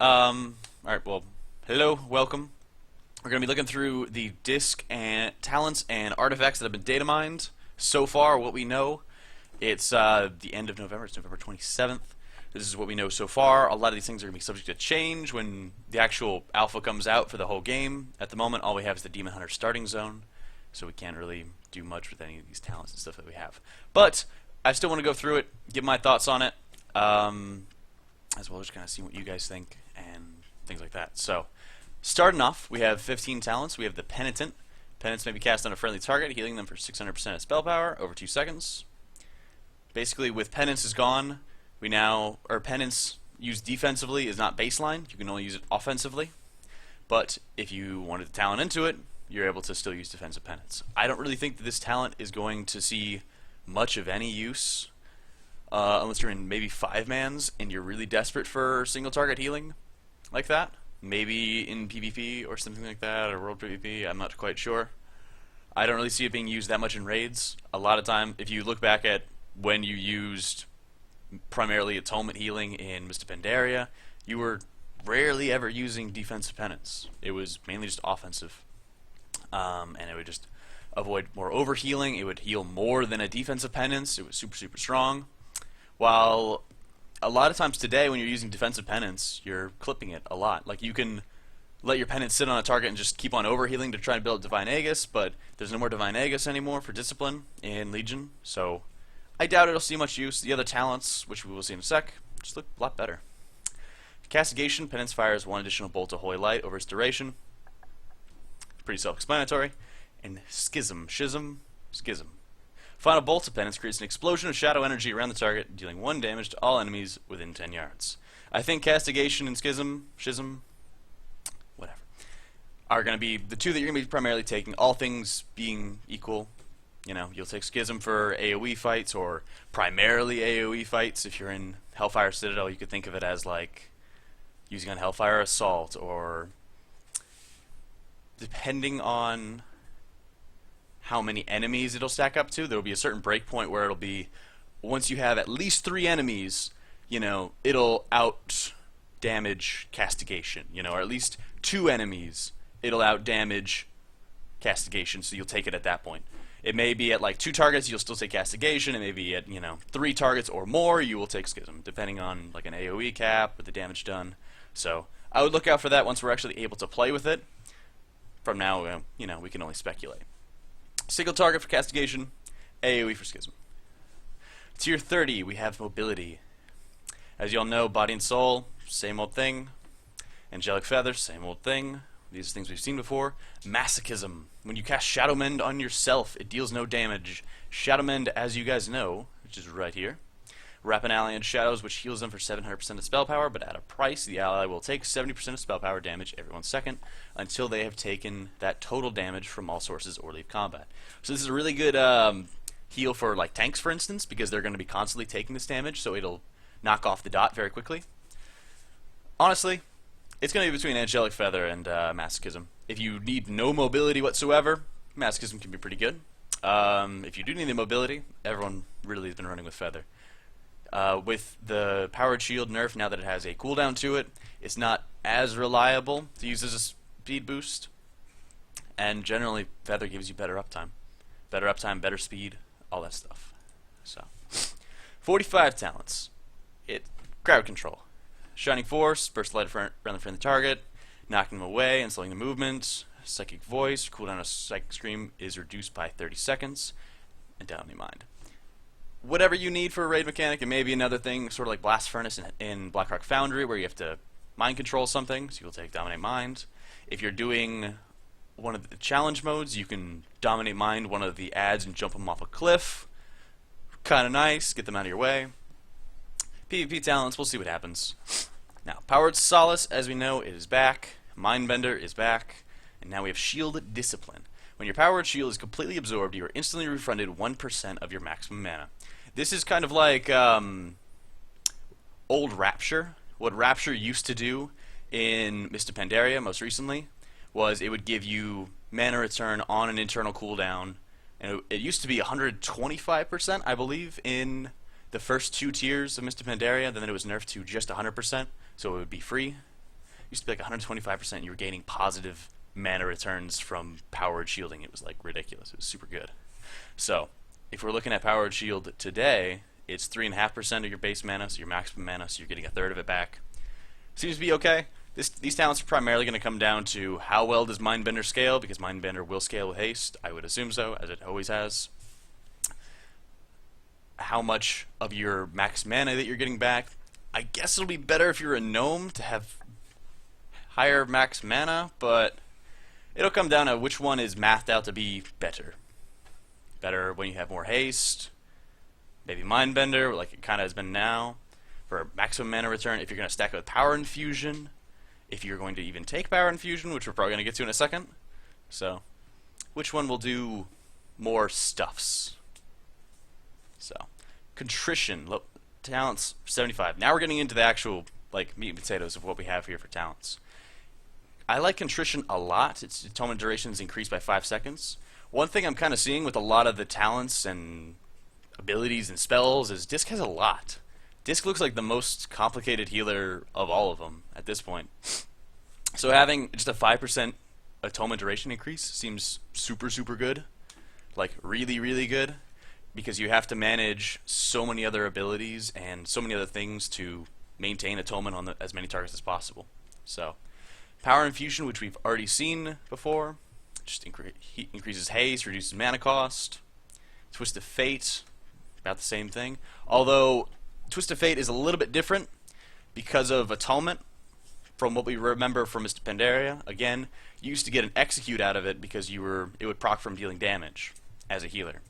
Alright, well, hello, welcome. We're going to be looking through the disc and talents and artifacts that have been data mined. So far, what we know, it's the end of November, it's November 27th. This is what we know so far. A lot of these things are going to be subject to change when the actual alpha comes out for the whole game. At the moment, all we have is the Demon Hunter starting zone, so we can't really do much with any of these talents and stuff that we have. But I still want to go through it, give my thoughts on it, as well as kind of see what you guys think and things like that. So, starting off, we have 15 talents. We have the Penitent. Penance may be cast on a friendly target, healing them for 600% of spell power over 2 seconds. Basically, with Penance is gone, we now, or Penance used defensively is not baseline. You can only use it offensively. But if you wanted to talent into it, you're able to still use defensive Penance. I don't really think that this talent is going to see much of any use unless you're in maybe 5-mans and you're really desperate for single target healing like that. Maybe in PvP or something like that, or World PvP, I'm not quite sure. I don't really see it being used that much in raids. A lot of time, if you look back at when you used primarily atonement healing in Mr. Pandaria, you were rarely ever using defensive penance. It was mainly just offensive. And it would just avoid more overhealing. It would heal more than a defensive penance. It was super, super strong. While a lot of times today when you're using defensive penance, you're clipping it a lot. Like, you can let your penance sit on a target and just keep on overhealing to try and build Divine Aegis, but there's no more Divine Aegis anymore for Discipline in Legion, so I doubt it'll see much use. The other talents, which we will see in a sec, just look a lot better. Castigation, Penance fires 1 additional bolt of Holy Light over its duration. Pretty self-explanatory. And Schism. Final bolt of Penance creates an explosion of shadow energy around the target, dealing 1 damage to all enemies within 10 yards. I think Castigation and Schism, whatever, are going to be the two that you're going to be primarily taking, all things being equal. You know, you'll take Schism for AoE fights, or primarily AoE fights. If you're in Hellfire Citadel, you could think of it as like using on Hellfire Assault, or depending on how many enemies it'll stack up to, there'll be a certain breakpoint where it'll be, once you have at least 3 enemies, you know, it'll out damage Castigation, you know, or at least 2 enemies, it'll out damage Castigation, so you'll take it at that point. It may be at like 2 targets, you'll still take Castigation. It may be at, you know, 3 targets or more, you will take Schism, depending on like an AoE cap with the damage done. So I would look out for that once we're actually able to play with it. From now, you know, we can only speculate. Single target for Castigation, AoE for Schism. Tier 30, we have Mobility. As you all know, Body and Soul, same old thing. Angelic Feather, same old thing. These are things we've seen before. Masochism. When you cast Shadow Mend on yourself, it deals no damage. Shadow Mend, as you guys know, which is right here, wrap an ally in shadows, which heals them for 700% of spell power, but at a price, the ally will take 70% of spell power damage every 1 second until they have taken that total damage from all sources or leave combat. So this is a really good heal for like tanks, for instance, because they're going to be constantly taking this damage, so it'll knock off the dot very quickly. Honestly, it's going to be between Angelic Feather and Masochism. If you need no mobility whatsoever, Masochism can be pretty good. If you do need the mobility, everyone really has been running with Feather. With the Powered Shield nerf, now that it has a cooldown to it, it's not as reliable to use as a speed boost. And generally, Feather gives you better uptime. Better uptime, better speed, all that stuff. So, 45 talents. Crowd Control. Shining Force, burst light around the friendly target, knocking them away and slowing the movement. Psychic Voice, cooldown of Psychic Scream is reduced by 30 seconds. And Dominate Mind. Whatever you need for a raid mechanic, it may be another thing, sort of like Blast Furnace in Blackrock Foundry, where you have to mind control something, so you'll take Dominate Mind. If you're doing one of the challenge modes, you can Dominate Mind one of the ads and jump them off a cliff. Kind of nice, get them out of your way. PvP talents, we'll see what happens. Now, Powered Solace, as we know, it is back. Mindbender is back. And now we have Shield Discipline. When your Powered Shield is completely absorbed, you are instantly refunded 1% of your maximum mana. This is kind of like old Rapture. What Rapture used to do in Mr. Pandaria most recently was it would give you mana return on an internal cooldown. And it used to be 125%, I believe, in the first 2 tiers of Mr. Pandaria. Then it was nerfed to just 100%, so it would be free used to be like 125%. You were gaining positive mana returns from powered shielding. It was like ridiculous. It was super good. So if we're looking at powered shield today, it's 3.5% of your base mana, so your maximum mana, so you're getting a third of it back. Seems to be okay. These talents are primarily going to come down to how well does Mindbender scale, because Mindbender will scale with haste. I would assume so, as it always has. How much of your max mana that you're getting back. I guess it'll be better if you're a gnome to have higher max mana, but it'll come down to which one is mathed out to be better. Better when you have more haste, maybe Mindbender, like it kind of has been now, for maximum mana return. If you're going to stack it with Power Infusion, if you're going to even take Power Infusion, which we're probably going to get to in a second. So, which one will do more stuffs? So, Contrition, talents 75. Now we're getting into the actual like meat and potatoes of what we have here for talents. I like Contrition a lot. Its atonement duration is increased by 5 seconds. One thing I'm kind of seeing with a lot of the talents and abilities and spells is Disc has a lot. Disc looks like the most complicated healer of all of them at this point. So having just a 5% atonement duration increase seems super, super good. Like really, really good. Because you have to manage so many other abilities and so many other things to maintain atonement on as many targets as possible. So, Power Infusion, which we've already seen before, just increases haste, reduces mana cost. Twist of Fate, about the same thing. Although, Twist of Fate is a little bit different because of atonement. From what we remember from Mr. Pandaria, again, you used to get an execute out of it because it would proc from dealing damage as a healer,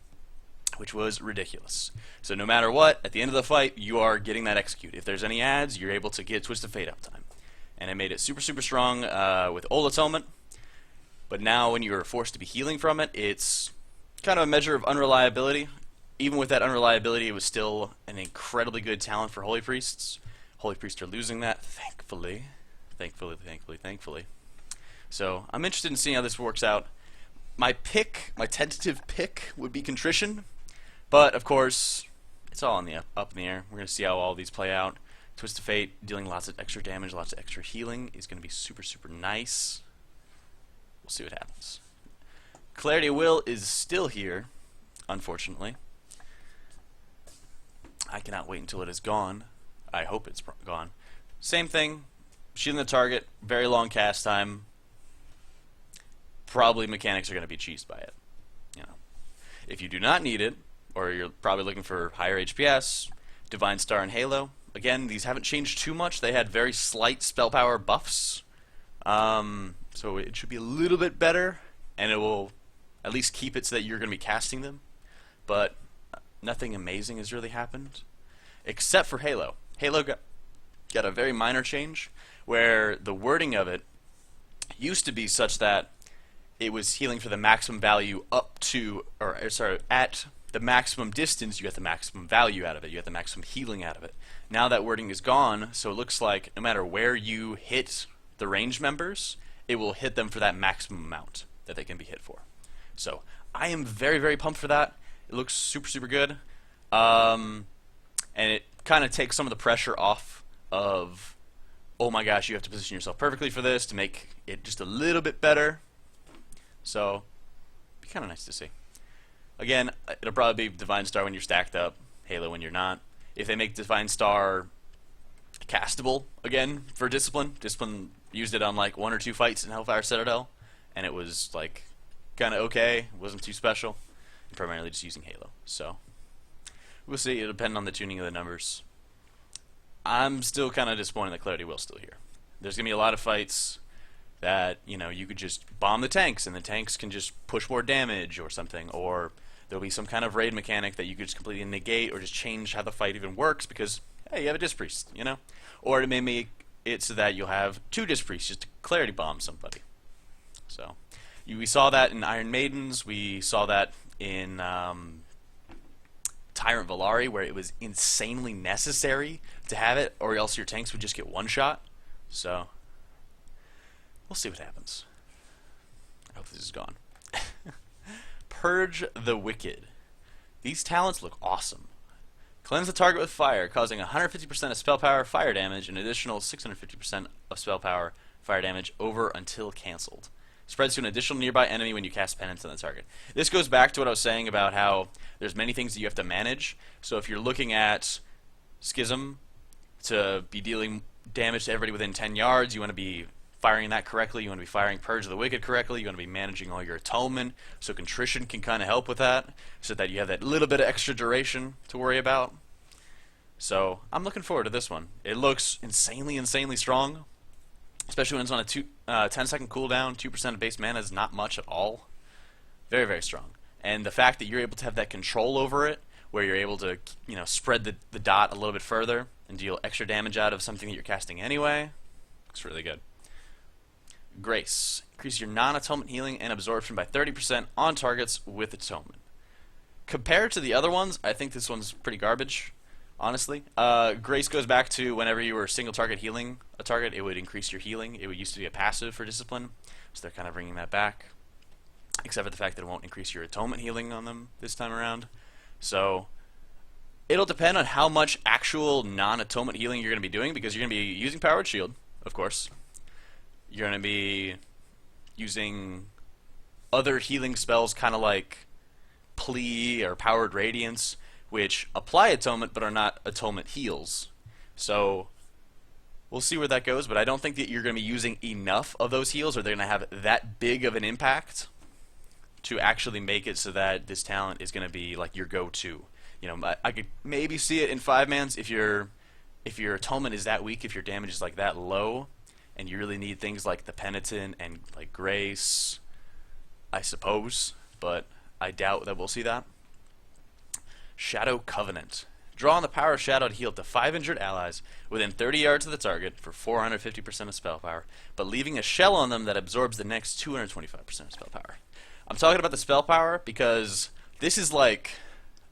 which was ridiculous. So no matter what, at the end of the fight, you are getting that execute. If there's any adds, you're able to get Twist of Fate uptime. And it made it super, super strong with old atonement. But now when you're forced to be healing from it, it's kind of a measure of unreliability. Even with that unreliability, it was still an incredibly good talent for Holy Priests. Holy Priests are losing that, thankfully. Thankfully. So I'm interested in seeing how this works out. My tentative pick would be Contrition. But, of course, it's all up in the air. We're going to see how all these play out. Twist of Fate, dealing lots of extra damage, lots of extra healing, is going to be super, super nice. We'll see what happens. Clarity of Will is still here, unfortunately. I cannot wait until it is gone. I hope it's gone. Same thing. Shielding the target, very long cast time. Probably mechanics are going to be cheesed by it. You know, if you do not need it, or you're probably looking for higher HPS, Divine Star and Halo. Again, these haven't changed too much. They had very slight spell power buffs. So it should be a little bit better, and it will at least keep it so that you're going to be casting them. But nothing amazing has really happened, except for Halo. Halo got a very minor change, where the wording of it used to be such that it was healing for the maximum value up to, at the maximum distance, you get the maximum value out of it. You get the maximum healing out of it. Now that wording is gone, so it looks like no matter where you hit the range members, it will hit them for that maximum amount that they can be hit for. So I am very, very pumped for that. It looks super, super good. And it kind of takes some of the pressure off of, oh my gosh, you have to position yourself perfectly for this to make it just a little bit better. So, it'd be kind of nice to see. Again, it'll probably be Divine Star when you're stacked up, Halo when you're not. If they make Divine Star castable again for Discipline used it on like 1 or 2 fights in Hellfire Citadel, and it was like kind of okay, it wasn't too special. I'm primarily just using Halo. So, we'll see. It'll depend on the tuning of the numbers. I'm still kind of disappointed that Clarity Will's still here. There's going to be a lot of fights that, you know, you could just bomb the tanks and the tanks can just push more damage or something, or there'll be some kind of raid mechanic that you could just completely negate or just change how the fight even works because, hey, you have a Disc Priest, you know? Or it may make it so that you'll have 2 Disc Priests just to Clarity Bomb somebody. So, we saw that in Iron Maidens, we saw that in Tyrant Valari, where it was insanely necessary to have it, or else your tanks would just get one shot. So, we'll see what happens. I hope this is gone. Purge the Wicked. These talents look awesome. Cleanse the target with fire, causing 150% of spell power fire damage and an additional 650% of spell power fire damage over until cancelled. Spreads to an additional nearby enemy when you cast Penance on the target. This goes back to what I was saying about how there's many things that you have to manage. So if you're looking at Schism to be dealing damage to everybody within 10 yards, you want to be firing that correctly. You want to be firing Purge the Wicked correctly. You want to be managing all your atonement, so Contrition can kind of help with that, so that you have that little bit of extra duration to worry about. So I'm looking forward to this one. It looks insanely strong, especially when it's on a 10-second cooldown. 2% of base mana is not much at all. Very strong. And the fact that you're able to have that control over it, where you're able to, you know, spread the dot a little bit further and deal extra damage out of something that you're casting anyway, looks really good. Grace. Increase your non-atonement healing and absorption by 30% on targets with atonement. Compared to the other ones, I think this one's pretty garbage, honestly. Grace goes back to whenever you were single target healing a target, it would increase your healing. It used to be a passive for Discipline, so they're kind of bringing that back. Except for the fact that it won't increase your atonement healing on them this time around. So it'll depend on how much actual non-atonement healing you're going to be doing, because you're going to be using Powered Shield, of course. You're going to be using other healing spells, kind of like Plea or Powered Radiance, which apply atonement but are not atonement heals. So we'll see where that goes, but I don't think that you're going to be using enough of those heals, or they're going to have that big of an impact to actually make it so that this talent is going to be like your go-to. You know, I could maybe see it in 5-mans if your atonement is that weak, if your damage is like that low, and you really need things like the Penitent and like Grace, I suppose, but I doubt that we'll see that. Shadow Covenant. Draw on the power of Shadow to heal up to 5 injured allies within 30 yards of the target for 450% of spell power, but leaving a shell on them that absorbs the next 225% of spell power. I'm talking about the spell power because this is like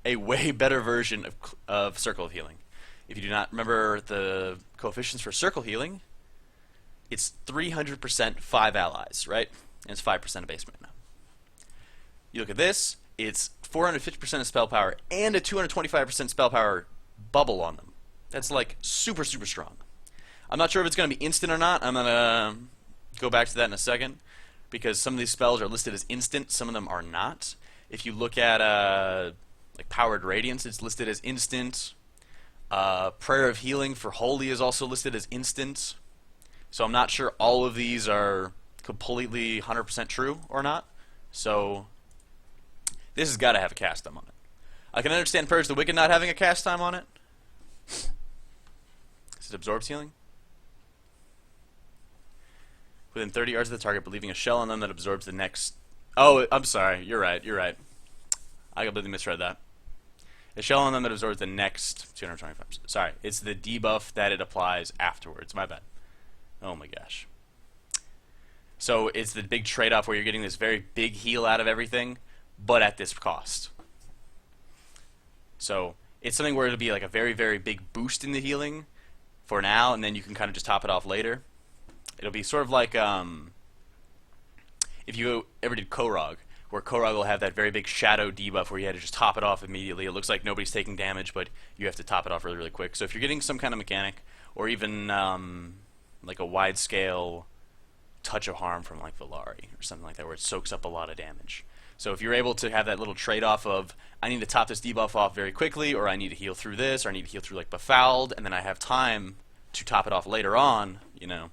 a way better version of Circle of Healing. If you do not remember the coefficients for Circle Healing, it's 300% 5 allies, right? And it's 5% of base mana. You look at this, it's 450% of spell power and a 225% spell power bubble on them. That's like super strong. I'm not sure if it's going to be instant or not. I'm going to go back to that in a second, because some of these spells are listed as instant, some of them are not. If you look at like Powered Radiance, it's listed as instant. Prayer of Healing for Holy is also listed as instant. So I'm not sure all of these are completely 100% true or not. So this has got to have a cast time on it. I can understand Purge the Wicked not having a cast time on it. Is it absorbs healing? Within 30 yards of the target, but leaving a shell on them that absorbs the next... Oh, I'm sorry. You're right. I completely misread that. A shell on them that absorbs the next 225%. Sorry, it's the debuff that it applies afterwards. My bad. Oh my gosh. So it's the big trade-off where you're getting this very big heal out of everything, but at this cost. So it's something where it'll be like a very big boost in the healing for now, and then you can kind of just top it off later. It'll be sort of like if you ever did Korog, where Korog will have that very big shadow debuff where you had to just top it off immediately. It looks like nobody's taking damage, but you have to top it off really quick. So if you're getting some kind of mechanic, or even like a wide-scale touch of harm from like Villari or something like that, where it soaks up a lot of damage. So if you're able to have that little trade-off of, I need to top this debuff off very quickly, or I need to heal through this, or I need to heal through like Befouled, and then I have time to top it off later on, you know,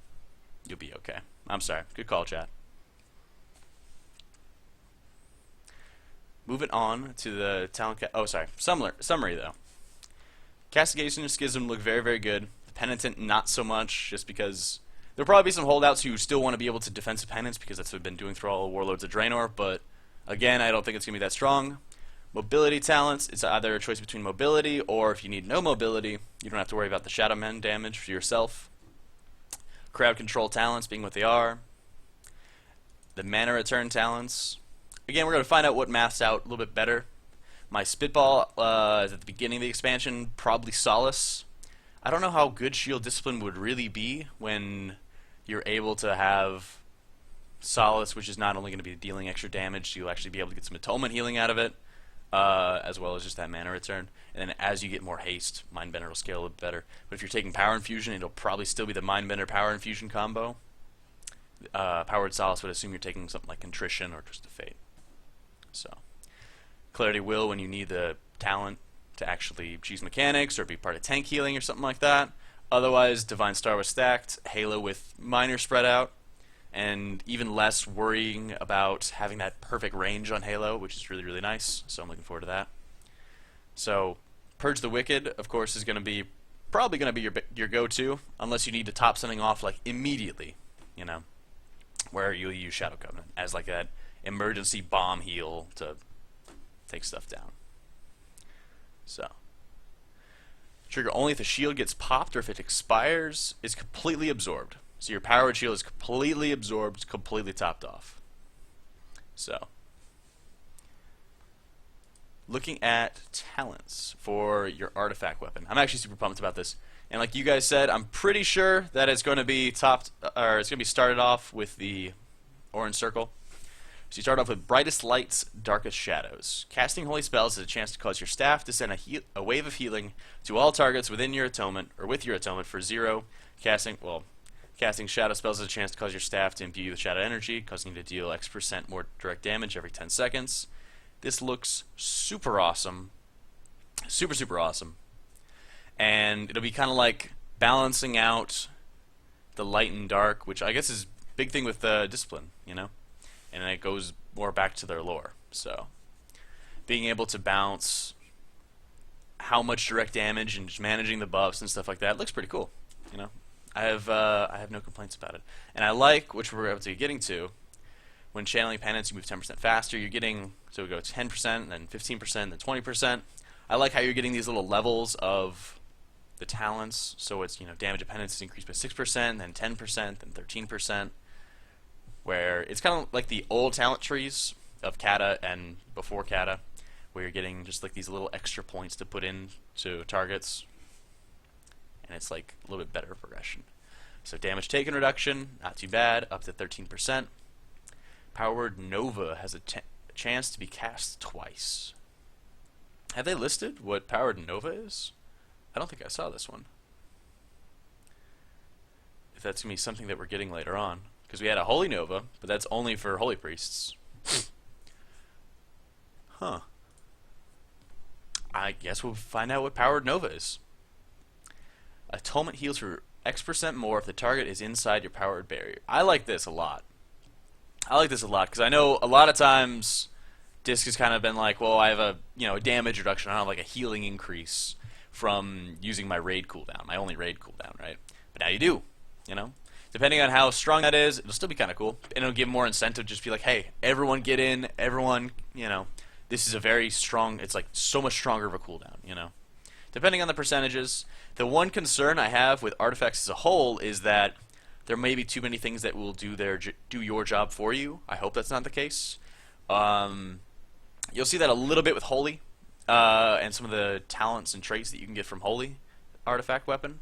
you'll be okay. I'm sorry. Good call, chat. Moving on to the talent... Summary, though. Castigation and Schism look very good. The Penitent, not so much, just because... There'll probably be some holdouts who still want to be able to defensive penance, because that's what we've been doing through all the Warlords of Draenor, but again, I don't think it's going to be that strong. Mobility talents, it's either a choice between mobility, or if you need no mobility, you don't have to worry about the Shadow Men damage for yourself. Crowd control talents being what they are. The mana return talents. Again, we're going to find out what maths out a little bit better. My Spitball is at the beginning of the expansion, probably Solace. I don't know how good Shield Discipline would really be when you're able to have Solace, which is not only going to be dealing extra damage, you'll actually be able to get some atonement healing out of it, as well as just that mana return. And then as you get more haste, Mindbender will scale a little better. But if you're taking Power Infusion, it'll probably still be the Mindbender Power Infusion combo. Powered Solace would assume you're taking something like Contrition or Twist of Fate. So, Clarity Will when you need the talent to actually choose mechanics or be part of tank healing or something like that. Otherwise, Divine Star was stacked, Halo with minor spread out, and even less worrying about having that perfect range on Halo, which is really, really nice. So I'm looking forward to that. So, Purge the Wicked, of course, is going to be probably going to be your go-to, unless you need to top something off like immediately, you know, where you'll use Shadow Covenant as like that emergency bomb heal to take stuff down. So, trigger only if the shield gets popped or if it expires. Is completely absorbed. So your powered shield is completely absorbed, completely topped off. So, looking at talents for your artifact weapon. I'm actually super pumped about this. And like you guys said, I'm pretty sure that it's going to be topped, or it's going to be started off with the orange circle. So you start off with Brightest Lights, Darkest Shadows. Casting holy spells has a chance to cause your staff to send a wave of healing to all targets within your atonement, or with your atonement for 0. Casting shadow spells has a chance to cause your staff to imbue with shadow energy, causing you to deal X% more direct damage every 10 seconds. This looks super awesome. Super, super awesome. And it'll be kind of like balancing out the light and dark, which I guess is a big thing with Discipline, you know? And it goes more back to their lore. So, being able to bounce how much direct damage and just managing the buffs and stuff like that looks pretty cool, you know? I have no complaints about it. And I like, which we're about to be getting to, when channeling penance, you move 10% faster. You're getting, so we go 10%, then 15%, then 20%. I like how you're getting these little levels of the talents. So it's, you know, damage of penance is increased by 6%, then 10%, then 13%. Where it's kind of like the old talent trees of Kata and before Kata, where you're getting just like these little extra points to put in to targets. And it's like a little bit better progression. So damage taken reduction, not too bad, up to 13%. Powered Nova has a chance to be cast twice. Have they listed what Powered Nova is? I don't think I saw this one. If that's going to be something that we're getting later on. Because we had a Holy Nova, but that's only for Holy Priests. Huh. I guess we'll find out what Powered Nova is. Atonement heals for X% more if the target is inside your powered barrier. I like this a lot. I like this a lot because I know a lot of times Disc has kind of been like, well, I have a a damage reduction. I don't have like a healing increase from using my raid cooldown, my only raid cooldown, right? But now you do, you know? Depending on how strong that is, it'll still be kind of cool. And it'll give more incentive to just be like, hey, everyone get in, everyone, this is a very strong, it's like so much stronger of a cooldown, Depending on the percentages. The one concern I have with artifacts as a whole is that there may be too many things that will do your job for you. I hope that's not the case. You'll see that a little bit with Holy, and some of the talents and traits that you can get from Holy artifact weapon.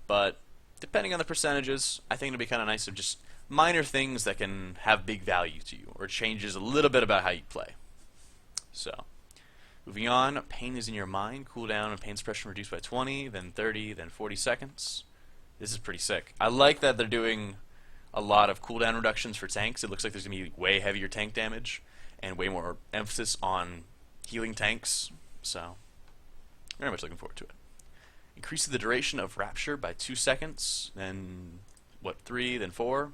But depending on the percentages, I think it'll be kind of nice of just minor things that can have big value to you, or changes a little bit about how you play. So, moving on, pain is in your mind. Cooldown and pain suppression reduced by 20, then 30, then 40 seconds. This is pretty sick. I like that they're doing a lot of cooldown reductions for tanks. It looks like there's going to be way heavier tank damage and way more emphasis on healing tanks. So, very much looking forward to it. Increases the duration of Rapture by 2 seconds, then 3, then 4.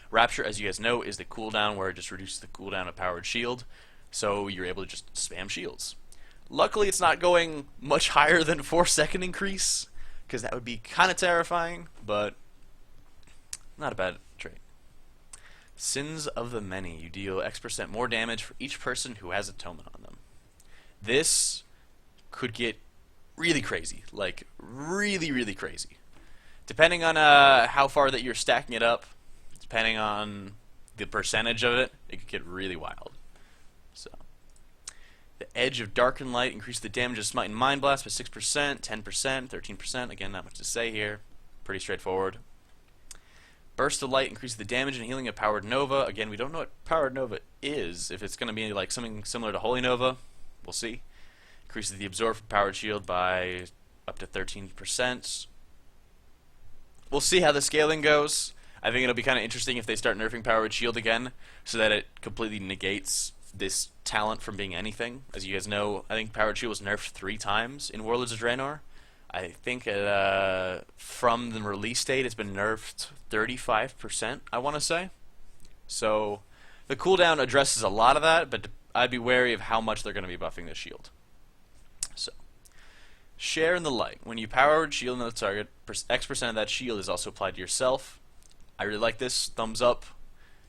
Rapture, as you guys know, is the cooldown where it just reduces the cooldown of Powered Shield, so you're able to just spam shields. Luckily, it's not going much higher than 4-second increase, because that would be kind of terrifying, but not a bad trait. Sins of the Many. You deal X% more damage for each person who has Atonement on them. This could get really crazy, like really, really crazy. Depending on how far that you're stacking it up, depending on the percentage of it, it could get really wild. So, the Edge of Dark and Light increases the damage of Smite and Mind Blast by 6%, 10%, 13%. Again, not much to say here. Pretty straightforward. Burst of Light increases the damage and healing of Powered Nova. Again, we don't know what Powered Nova is. If it's going to be like something similar to Holy Nova, we'll see. Increases the absorb for Powered Shield by up to 13%. We'll see how the scaling goes. I think it'll be kind of interesting if they start nerfing Powered Shield again, so that it completely negates this talent from being anything. As you guys know, I think Powered Shield was nerfed 3 times in Warlords of Draenor. I think from the release date, it's been nerfed 35%, I want to say. So the cooldown addresses a lot of that, but I'd be wary of how much they're going to be buffing this shield. So, share in the light. When you powered shield another target, X% of that shield is also applied to yourself. I really like this. Thumbs up.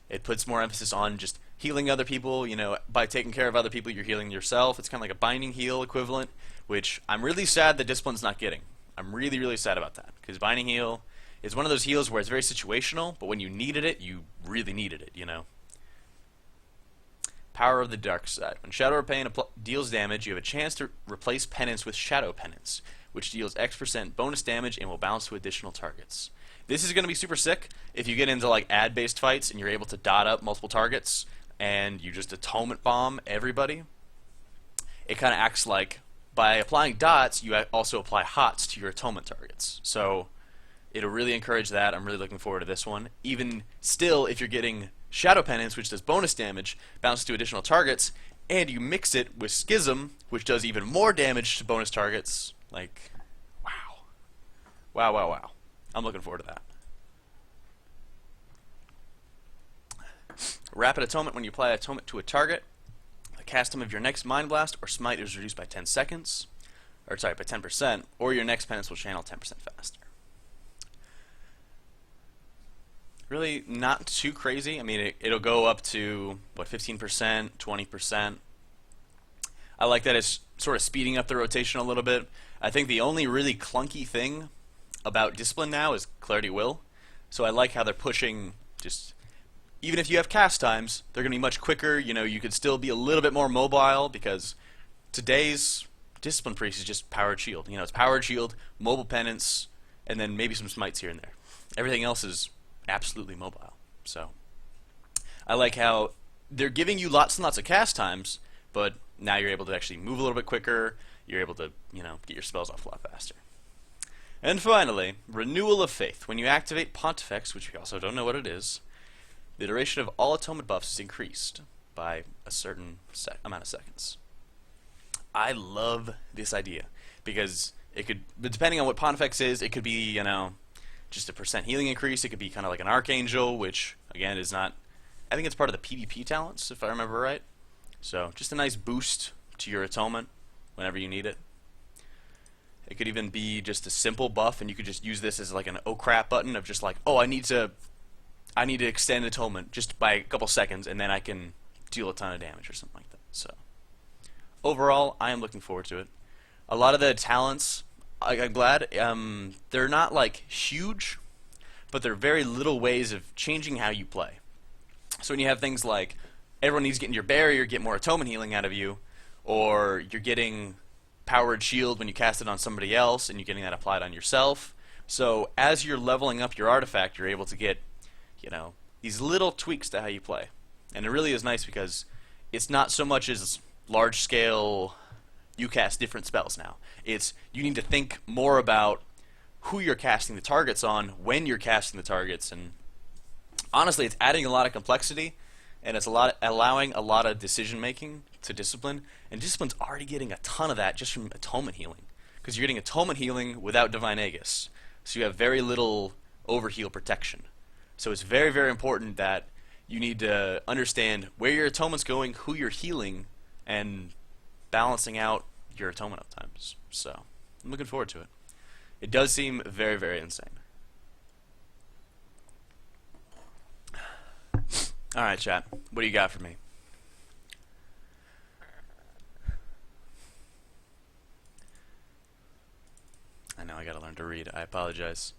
It puts more emphasis on just healing other people. You know, by taking care of other people, you're healing yourself. It's kind of like a binding heal equivalent, which I'm really sad that Discipline's not getting. I'm really, really sad about that, because binding heal is one of those heals where it's very situational, but when you needed it, you really needed it, you know. Power of the Dark Side. When Shadow or Pain deals damage, you have a chance to replace Penance with Shadow Penance, which deals X% bonus damage and will bounce to additional targets. This is going to be super sick if you get into like ad-based fights and you're able to dot up multiple targets and you just atonement bomb everybody. It kind of acts like, by applying dots, you also apply hots to your atonement targets. So it'll really encourage that. I'm really looking forward to this one. Even still, if you're getting Shadow Penance, which does bonus damage, bounces to additional targets, and you mix it with Schism, which does even more damage to bonus targets, like, wow. Wow, wow, wow. I'm looking forward to that. Rapid Atonement. When you apply Atonement to a target, the cast time of your next Mind Blast or Smite is reduced by 10 seconds, or sorry, by 10%, or your next Penance will channel 10% faster. Really not too crazy. I mean, it'll go up to, what, 15%, 20%. I like that it's sort of speeding up the rotation a little bit. I think the only really clunky thing about Discipline now is Clarity Will. So I like how they're pushing just, even if you have cast times, they're going to be much quicker. You know, you could still be a little bit more mobile, because today's Discipline Priest is just Powered Shield. You know, it's Powered Shield, Mobile Penance, and then maybe some Smites here and there. Everything else is absolutely mobile. So I like how they're giving you lots and lots of cast times, but now you're able to actually move a little bit quicker. You're able to, you know, get your spells off a lot faster. And finally, Renewal of Faith. When you activate Pontifex, which we also don't know what it is, the duration of all atonement buffs is increased by a certain amount of seconds. I love this idea, because it could, depending on what Pontifex is, it could be, you know, just a % healing increase. It could be kind of like an Archangel, which, again, is not, I think it's part of the PvP talents, if I remember right. So, just a nice boost to your atonement whenever you need it. It could even be just a simple buff, and you could just use this as like an oh crap button of just like, oh, I need to extend atonement just by a couple seconds, and then I can deal a ton of damage or something like that. So, overall, I am looking forward to it. A lot of the talents, I'm glad, they're not like huge, but they're very little ways of changing how you play. So when you have things like everyone needs to get in your barrier, get more atonement healing out of you, or you're getting Powered Shield when you cast it on somebody else and you're getting that applied on yourself. So as you're leveling up your artifact, you're able to get, you know, these little tweaks to how you play. And it really is nice, because it's not so much as large scale, you cast different spells now. It's, you need to think more about who you're casting the targets on, when you're casting the targets, and honestly, it's adding a lot of complexity, and it's allowing a lot of decision making to Discipline, and Discipline's already getting a ton of that just from atonement healing, because you're getting atonement healing without Divine Aegis, so you have very little overheal protection. So it's very, very important that you need to understand where your atonement's going, who you're healing, and balancing out your atonement uptimes. So I'm looking forward to it. It does seem very, very insane. Alright, chat. What do you got for me? I know I gotta learn to read. I apologize.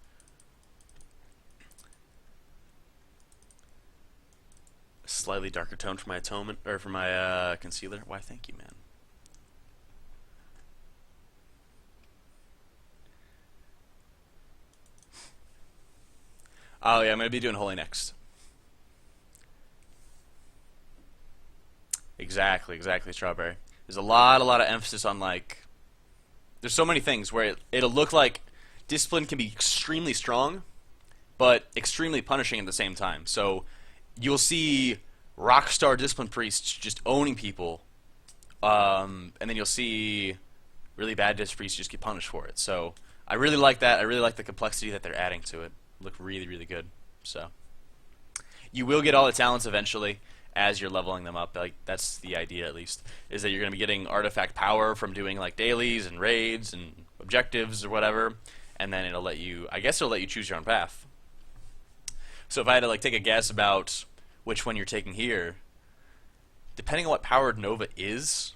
Slightly darker tone for my atonement, or for my concealer. Why, thank you, man. Oh yeah, I'm gonna be doing Holy next. Exactly, Strawberry. There's a lot of emphasis on, like, there's so many things where it'll look like Discipline can be extremely strong, but extremely punishing at the same time. So you'll see rockstar discipline priests just owning people, and then you'll see really bad disc priests just get punished for it. So I really like that. I really like the complexity that they're adding to it. Look really, really good. So you will get all the talents eventually as you're leveling them up. Like, that's the idea, at least, is that you're going to be getting artifact power from doing like dailies and raids and objectives or whatever, and then it'll let you, I guess it'll let you choose your own path. So if I had to like take a guess about which one you're taking here, depending on what Powered Nova is,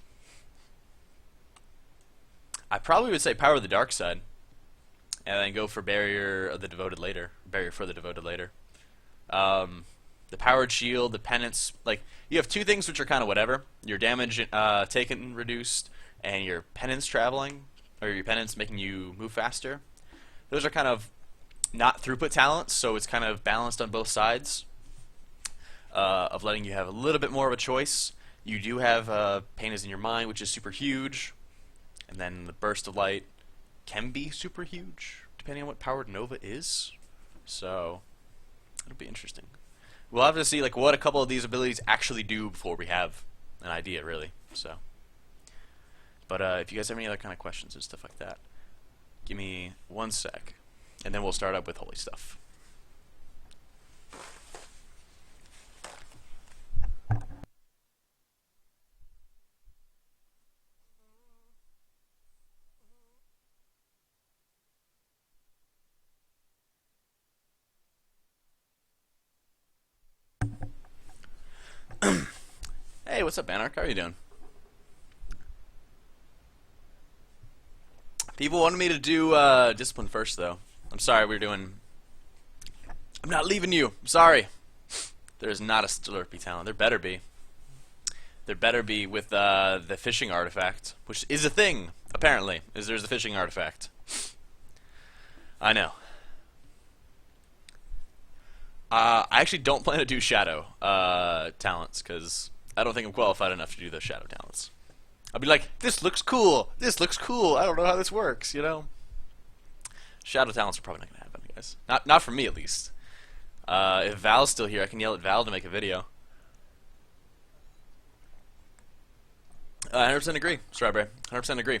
I probably would say Power of the Dark Side, and then go for Barrier of the Devoted later. Barrier for the Devoted later. The Powered Shield, the Penance, like, you have two things which are kind of whatever. Your damage taken reduced, and your Penance traveling, or your Penance making you move faster. Those are kind of not throughput talents, so it's kind of balanced on both sides of letting you have a little bit more of a choice. You do have Pain is in Your Mind, which is super huge, and then the Burst of Light can be super huge, depending on what Powered Nova is. So it'll be interesting. We'll have to see like what a couple of these abilities actually do before we have an idea, really. So, but if you guys have any other kind of questions and stuff like that, give me 1 sec, and then we'll start up with holy stuff. Hey, what's up, Anarch? How are you doing? People wanted me to do Discipline first, though. I'm sorry, I'm not leaving you. I'm sorry. There's not a Slurpee talent. There better be. There better be with the fishing artifact, which is a thing, apparently, there's a fishing artifact. I know. I actually don't plan to do Shadow talents, because I don't think I'm qualified enough to do those Shadow talents. I'll be like, this looks cool, this looks cool, I don't know how this works, you know? Shadow talents are probably not going to happen, guys. Not for me, at least. If Val's still here, I can yell at Val to make a video. 100% agree, Strawberry. 100% agree.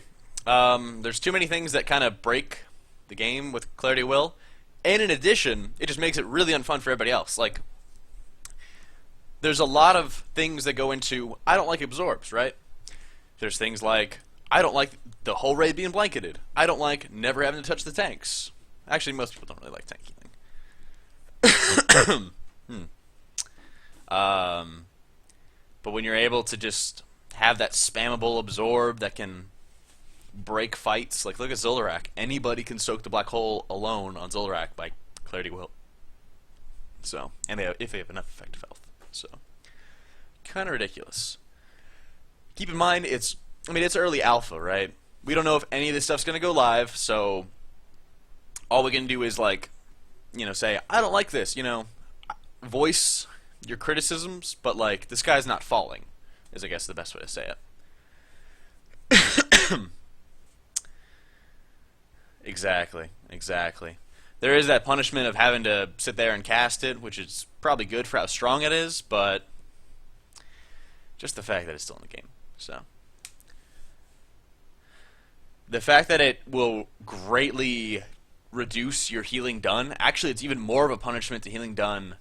There's too many things that kind of break the game with Clarity of Will, and in addition, it just makes it really unfun for everybody else. Like, there's a lot of things that go into, I don't like absorbs, right? There's things like, I don't like the whole raid being blanketed. I don't like never having to touch the tanks. Actually, most people don't really like tank healing. But when you're able to just have that spammable absorb that can break fights, like look at Zol'Arak. Anybody can soak the black hole alone on Zol'Arak by Clarity Will. So, and if they have enough effective health. So, kind of ridiculous. Keep in mind, it's early alpha, right? We don't know if any of this stuff's gonna go live, so all we can do is like, say, I don't like this, voice your criticisms, but like, the sky's not falling, is I guess the best way to say it. Exactly. There is that punishment of having to sit there and cast it, which is probably good for how strong it is, but just the fact that it's still in the game. So, the fact that it will greatly reduce your healing done, actually it's even more of a punishment to healing done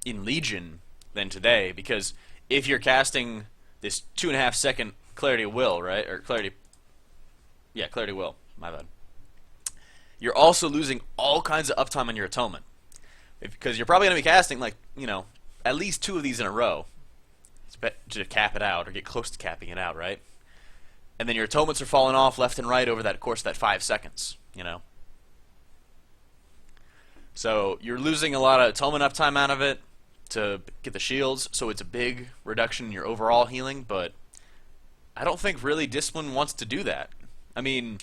in Legion than today, because if you're casting this 2.5 second Clarity of Will, right, or Clarity of Will, my bad, you're also losing all kinds of uptime on your atonement, because you're probably going to be casting like, at least 2 of these in a row to cap it out, or get close to capping it out, right? And then your atonements are falling off left and right over that course of that 5 seconds, So you're losing a lot of atonement uptime out of it to get the shields, so it's a big reduction in your overall healing, but I don't think really Discipline wants to do that. I mean,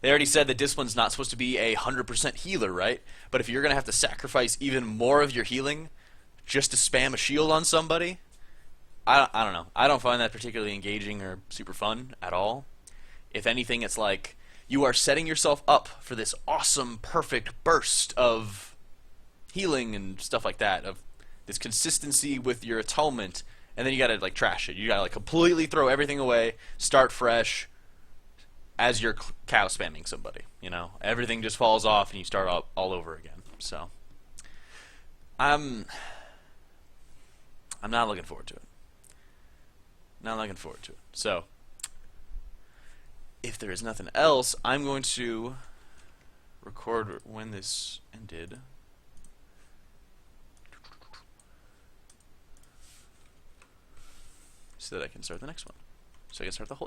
they already said that Discipline's not supposed to be a 100% healer, right? But if you're going to have to sacrifice even more of your healing just to spam a shield on somebody, I don't know. I don't find that particularly engaging or super fun at all. If anything, it's like you are setting yourself up for this awesome, perfect burst of healing and stuff like that, of this consistency with your atonement, and then you gotta like trash it. You gotta like completely throw everything away, start fresh, as you're cow spamming somebody. You know, everything just falls off and you start all over again. So I'm not looking forward to it. Not looking forward to it. So if there is nothing else, I'm going to record when this ended. So that I can start the next one. So I can start the Holy